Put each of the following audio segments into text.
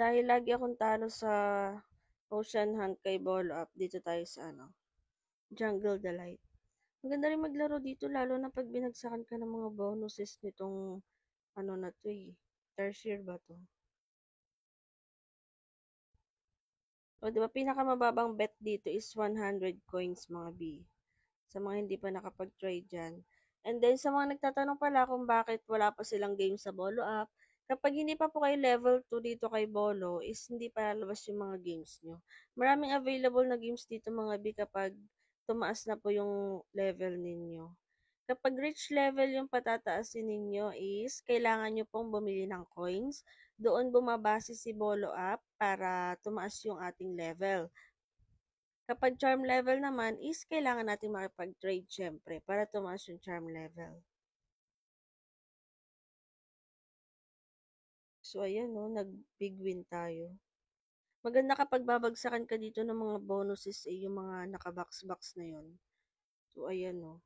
Dahil lagi akong talo sa Ocean Hunt kay Bolo Up, dito tayo sa Jungle Delight. Maganda rin maglaro dito lalo na pag binagsakan ka ng mga bonuses nitong na to eh. Tertiary ba to? O, di ba pinakamababang bet dito is 100 coins mga B. Sa mga hindi pa nakapag-try dyan. And then, sa mga nagtatanong pala kung bakit wala pa silang game sa Bolo app, kapag hindi pa po kayo level 2 dito kay Bolo, is hindi pa lalabas yung mga games nyo. Maraming available na games dito mga B kapag tumaas na po yung level ninyo. Kapag reach level yung patataasin ninyo is kailangan nyo pong bumili ng coins. Doon bumabase si Bolo app para tumaas yung ating level. Kapag charm level naman is kailangan natin makipag-trade syempre para tumaas yung charm level. So ayan no, nag-big win tayo. Maganda kapag babagsakan ka dito ng mga bonuses yung mga naka-box-box na yon. So ayan no.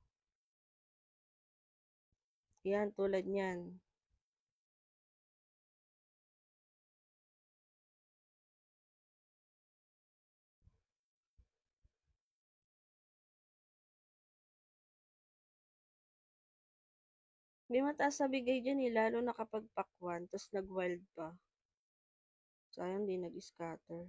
Yan tulad niyan. May mataas na bigay dyan lalo na kapag pack 1, tapos nag-wild pa. Sayang di nag-scatter.